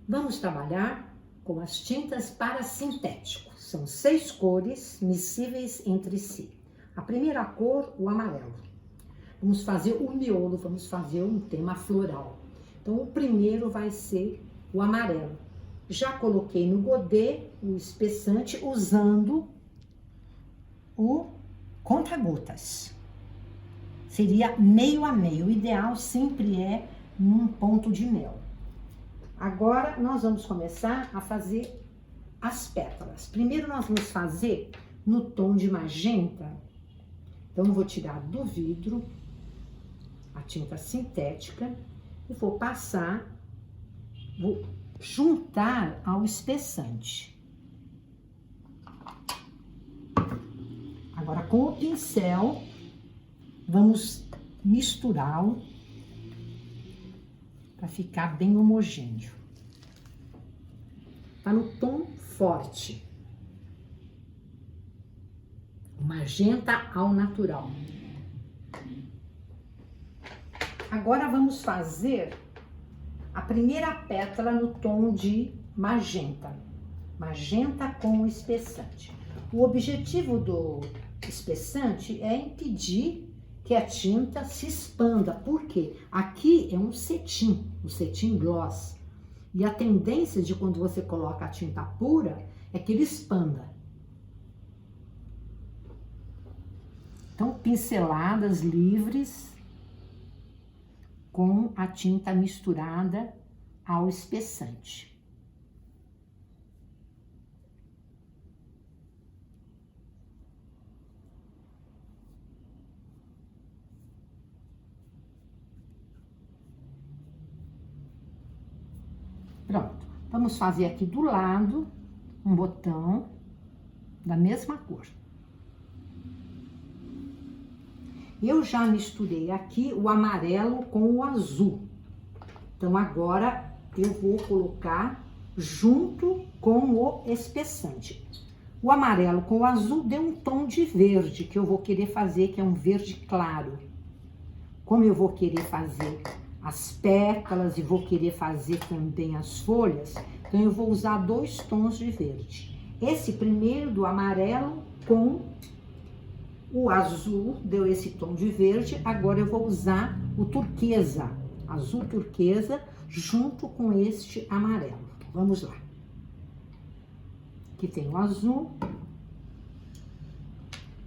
Vamos trabalhar com as tintas para sintéticos. São 6 cores miscíveis entre si. A primeira cor, o amarelo. Vamos fazer o miolo, vamos fazer um tema floral. Então, o primeiro vai ser o amarelo. Já coloquei no godê o espessante usando o conta-gotas. Seria meio a meio. O ideal sempre é num ponto de mel. Agora, nós vamos começar a fazer as pétalas. Primeiro, nós vamos fazer no tom de magenta. Então, eu vou tirar do vidro a tinta sintética e vou passar, vou juntar ao espessante. Agora, com o pincel, vamos misturá-lo para ficar bem homogêneo. Tá no tom forte. Magenta ao natural. Agora vamos fazer a primeira pétala no tom de magenta. Magenta com o espessante. O objetivo do espessante é impedir que a tinta se expanda. Por quê? Aqui é um cetim, o cetim gloss. E a tendência de quando você coloca a tinta pura é que ele expanda. Então, pinceladas livres com a tinta misturada ao espessante. Pronto, vamos fazer aqui do lado um botão da mesma cor. Eu já misturei aqui o amarelo com o azul. Então, agora eu vou colocar junto com o espessante. O amarelo com o azul deu um tom de verde que eu vou querer fazer, que é um verde claro. Como eu vou querer fazer as pétalas e vou querer fazer também as folhas, então eu vou usar 2 tons de verde. Esse primeiro do amarelo com o azul deu esse tom de verde, agora eu vou usar o turquesa, azul turquesa, junto com este amarelo. Vamos lá. Aqui tem o azul.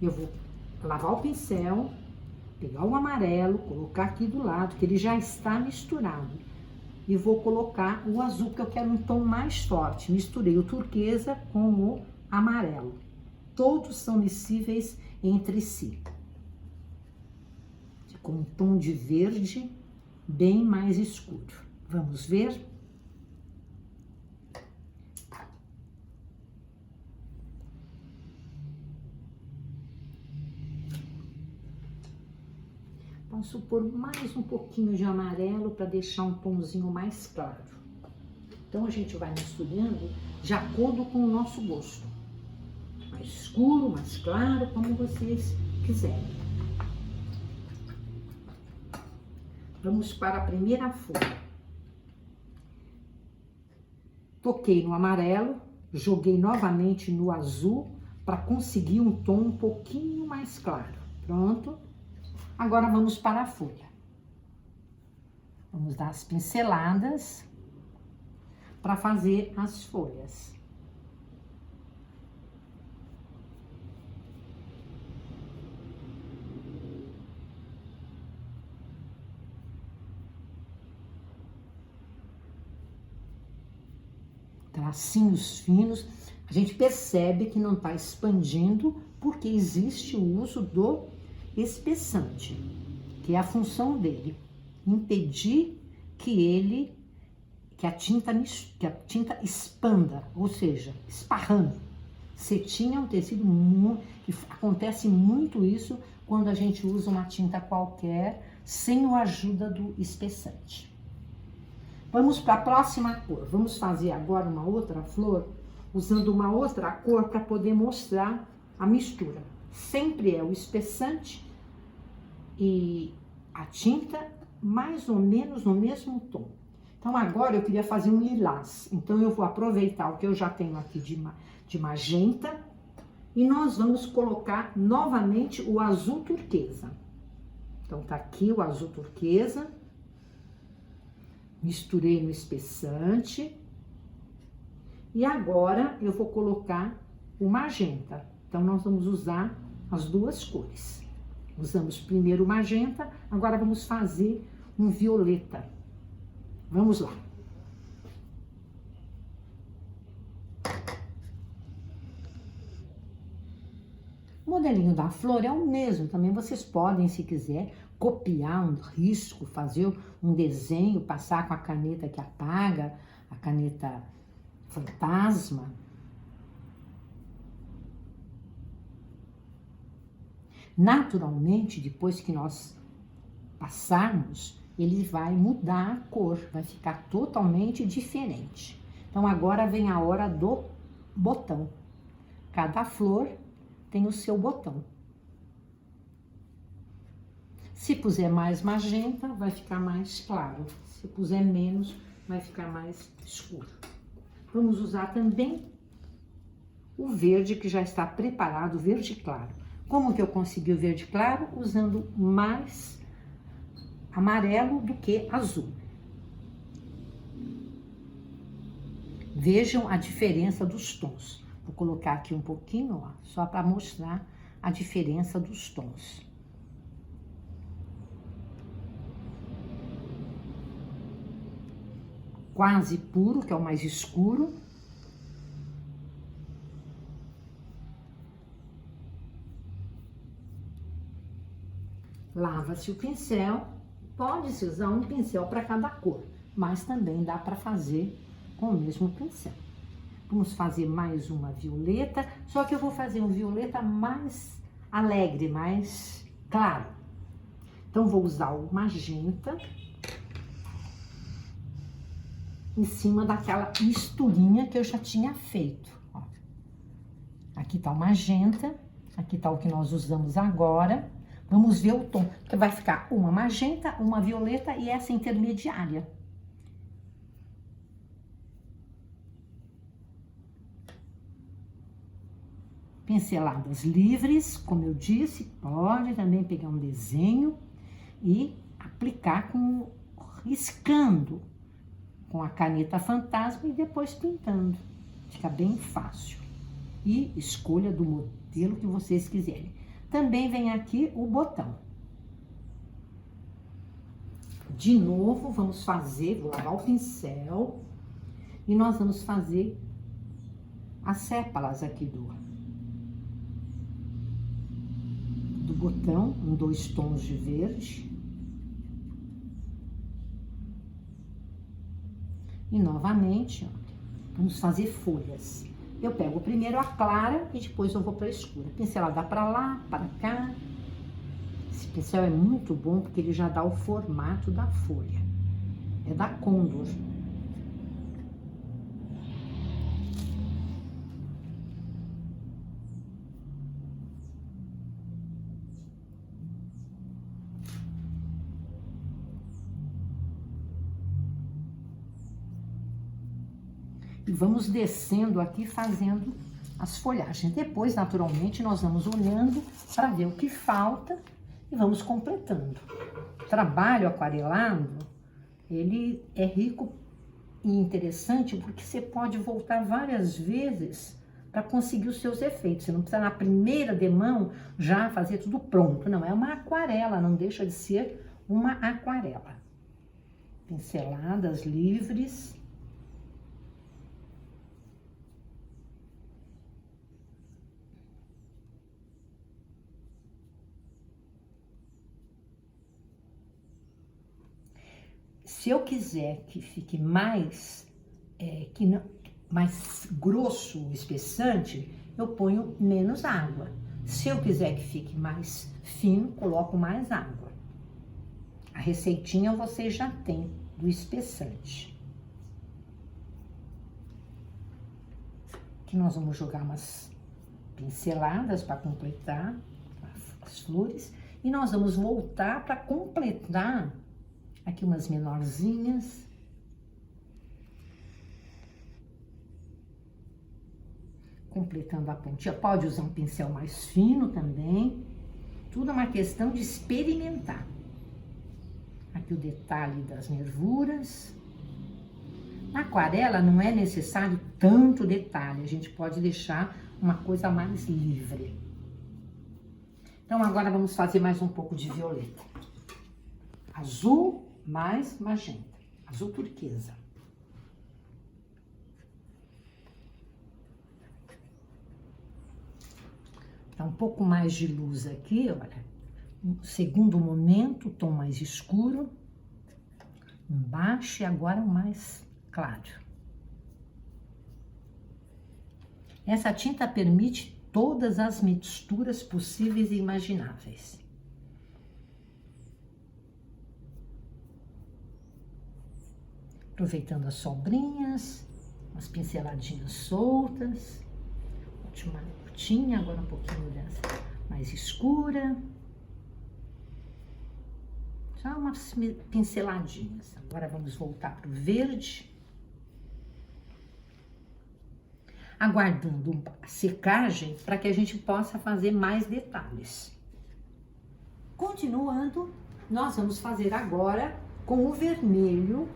Eu vou lavar o pincel, pegar o amarelo, colocar aqui do lado, que ele já está misturado. E vou colocar o azul, porque eu quero um tom mais forte. Misturei o turquesa com o amarelo. Todos são miscíveis entre si. Ficou um tom de verde bem mais escuro. Vamos ver? Posso pôr mais um pouquinho de amarelo para deixar um tomzinho mais claro. Então, a gente vai misturando de acordo com o nosso gosto. Mais escuro, mais claro, como vocês quiserem. Vamos para a primeira folha. Toquei no amarelo, joguei novamente no azul para conseguir um tom um pouquinho mais claro. Pronto. Agora vamos para a folha. Vamos dar as pinceladas para fazer as folhas. Tracinhos finos. A gente percebe que não está expandindo porque existe o uso do espessante, que é a função dele, impedir que a tinta expanda, ou seja, esparrando. Cetim é um tecido que acontece muito isso quando a gente usa uma tinta qualquer sem a ajuda do espessante. Vamos para a próxima cor. Vamos fazer agora uma outra flor usando uma outra cor para poder mostrar a mistura. Sempre é o espessante e a tinta mais ou menos no mesmo tom. Então, agora eu queria fazer um lilás. Então, eu vou aproveitar o que eu já tenho aqui de magenta e nós vamos colocar novamente o azul turquesa. Então, tá aqui o azul turquesa. Misturei no espessante. E agora eu vou colocar o magenta. Então, nós vamos usar as duas cores. Usamos primeiro o magenta, agora vamos fazer um violeta. Vamos lá. O modelinho da flor é o mesmo, também vocês podem, se quiser, copiar um risco, fazer um desenho, passar com a caneta que apaga, a caneta fantasma. Naturalmente, depois que nós passarmos, ele vai mudar a cor, vai ficar totalmente diferente. Então, agora vem a hora do botão. Cada flor tem o seu botão. Se puser mais magenta, vai ficar mais claro. Se puser menos, vai ficar mais escuro. Vamos usar também o verde que já está preparado, o verde claro. Como que eu consegui o verde claro? Usando mais amarelo do que azul. Vejam a diferença dos tons. Vou colocar aqui um pouquinho, ó, só para mostrar a diferença dos tons. Quase puro, que é o mais escuro. Lava-se o pincel. Pode-se usar um pincel para cada cor, mas também dá para fazer com o mesmo pincel. Vamos fazer mais uma violeta, só que eu vou fazer um violeta mais alegre, mais claro. Então, vou usar o magenta em cima daquela misturinha que eu já tinha feito. Ó. Aqui tá o magenta, aqui tá o que nós usamos agora. Vamos ver o tom, que vai ficar uma magenta, uma violeta e essa intermediária. Pinceladas livres, como eu disse, pode também pegar um desenho e aplicar riscando com a caneta fantasma e depois pintando. Fica bem fácil. E escolha do modelo que vocês quiserem. Também vem aqui o botão. De novo, vamos fazer, vou lavar o pincel e nós vamos fazer as sépalas aqui do botão, em 2 tons de verde. E novamente, ó, vamos fazer folhas. Eu pego primeiro a clara e depois eu vou para a escura. Pincelada para lá, para cá. Esse pincel é muito bom porque ele já dá o formato da folha. É da Condor. E vamos descendo aqui, fazendo as folhagens. Depois, naturalmente, nós vamos olhando para ver o que falta e vamos completando. O trabalho aquarelado, ele é rico e interessante porque você pode voltar várias vezes para conseguir os seus efeitos. Você não precisa, na primeira demão, já fazer tudo pronto. Não, é uma aquarela, não deixa de ser uma aquarela. Pinceladas livres. Se eu quiser que fique mais, mais grosso o espessante, eu ponho menos água. Se eu quiser que fique mais fino, coloco mais água. A receitinha vocês já têm do espessante. Aqui nós vamos jogar umas pinceladas para completar as flores. E nós vamos voltar para completar aqui umas menorzinhas. completando a pontinha. Pode usar um pincel mais fino também. Tudo é uma questão de experimentar. Aqui o detalhe das nervuras. Na aquarela não é necessário tanto detalhe, a gente pode deixar uma coisa mais livre. Então agora vamos fazer mais um pouco de violeta. Azul mais magenta, azul turquesa. Dá um pouco mais de luz aqui, olha. Segundo momento, tom mais escuro. Embaixo e agora o mais claro. Essa tinta permite todas as misturas possíveis e imagináveis. Aproveitando as sombrinhas, umas pinceladinhas soltas. Última gotinha, agora um pouquinho dessa mais escura. Só umas pinceladinhas. Agora vamos voltar para o verde. Aguardando a secagem para que a gente possa fazer mais detalhes. Continuando, nós vamos fazer agora com o vermelho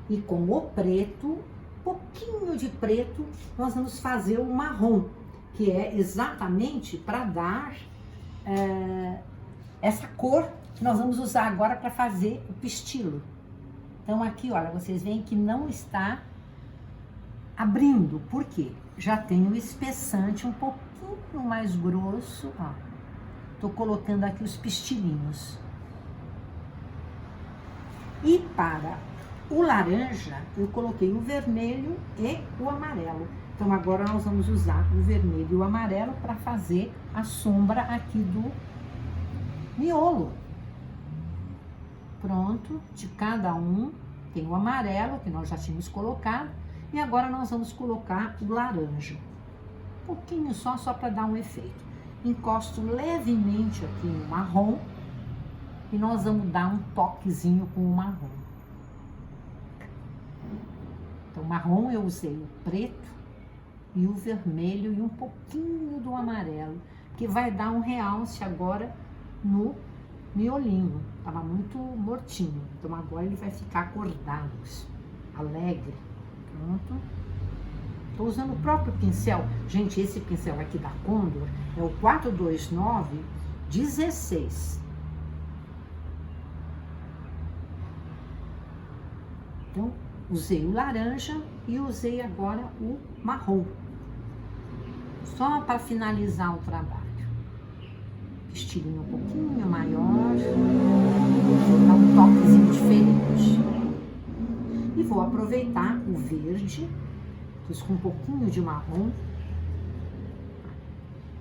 e com o preto, pouquinho de preto, nós vamos fazer o marrom, que é exatamente para dar essa cor que nós vamos usar agora para fazer o pistilo. Então aqui, olha, vocês veem que não está abrindo, por quê? Já tem o espessante um pouquinho mais grosso, ó. Tô colocando aqui os pistilinhos. E para o laranja, eu coloquei o vermelho e o amarelo. Então agora nós vamos usar o vermelho e o amarelo para fazer a sombra aqui do miolo. Pronto, de cada um tem o amarelo, que nós já tínhamos colocado, e agora nós vamos colocar o laranja. Um pouquinho só para dar um efeito. Encosto levemente aqui no marrom, e nós vamos dar um toquezinho com o marrom. Então, marrom eu usei o preto e o vermelho e um pouquinho do amarelo, que vai dar um realce agora no miolinho. Tava muito mortinho, então agora ele vai ficar acordado, alegre. Pronto. Tô usando o próprio pincel. Gente, esse pincel aqui da Condor é o 429-16. Então, usei o laranja e usei agora o marrom. Só para finalizar o trabalho. Estilinho um pouquinho maior. Vou dar um toquezinho diferente. E vou aproveitar o verde, fiz com um pouquinho de marrom.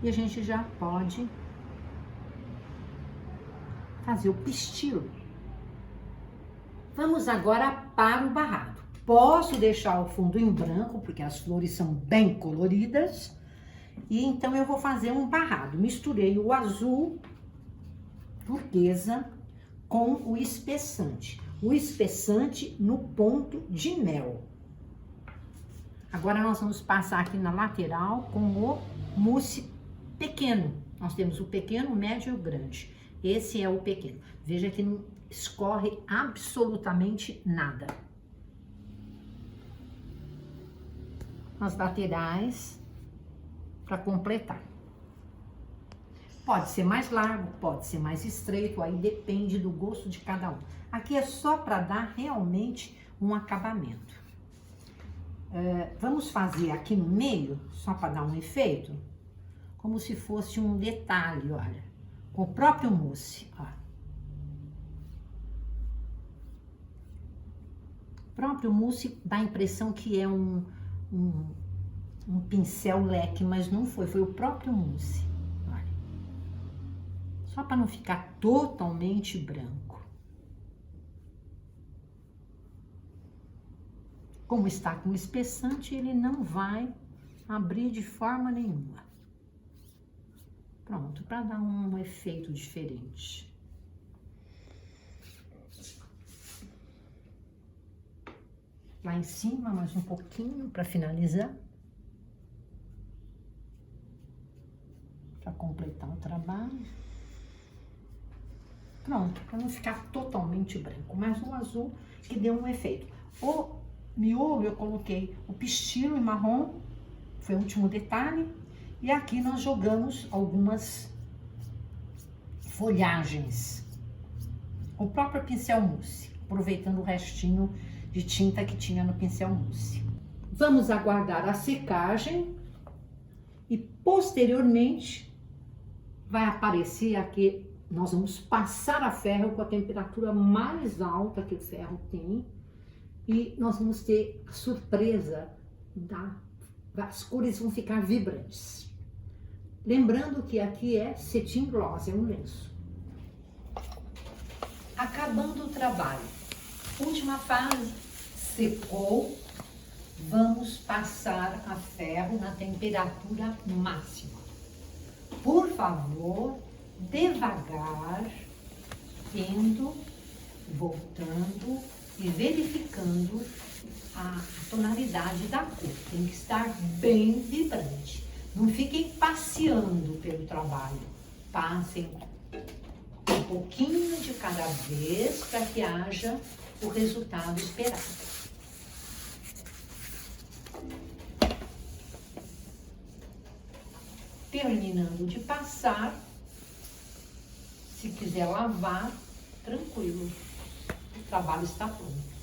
E a gente já pode fazer o pistilo. Vamos agora para o barrado. Posso deixar o fundo em branco, porque as flores são bem coloridas. E então eu vou fazer um barrado. Misturei o azul turquesa com o espessante. O espessante no ponto de mel. Agora nós vamos passar aqui na lateral com o mousse pequeno. Nós temos o pequeno, o médio e o grande. Esse é o pequeno. Veja que não escorre absolutamente nada. Nas laterais, para completar. Pode ser mais largo, pode ser mais estreito, aí depende do gosto de cada um. Aqui é só para dar realmente um acabamento. Vamos fazer aqui no meio, só para dar um efeito, como se fosse um detalhe, olha, com o próprio mousse, ó. O próprio mousse dá a impressão que é um pincel leque, mas não foi, foi o próprio mousse, olha. Só para não ficar totalmente branco. Como está com espessante, ele não vai abrir de forma nenhuma. Pronto, para dar um efeito diferente. Lá em cima, mais um pouquinho para finalizar. para completar o trabalho. Pronto, para não ficar totalmente branco, mas um azul que deu um efeito. O miolo eu coloquei o pistilo em marrom, foi o último detalhe. E aqui nós jogamos algumas folhagens. O próprio pincel mousse, aproveitando o restinho de tinta que tinha no pincel mousse. Vamos aguardar a secagem e posteriormente vai aparecer aqui, nós vamos passar a ferro com a temperatura mais alta que o ferro tem e nós vamos ter a surpresa as cores vão ficar vibrantes. Lembrando que aqui é cetim gloss, é um lenço. Acabando o trabalho, última fase, secou, vamos passar a ferro na temperatura máxima. Por favor, devagar, indo, voltando e verificando a tonalidade da cor. Tem que estar bem vibrante. Não fiquem passeando pelo trabalho. Passem um pouquinho de cada vez para que haja o resultado esperado. Terminando de passar, se quiser lavar, tranquilo, o trabalho está pronto.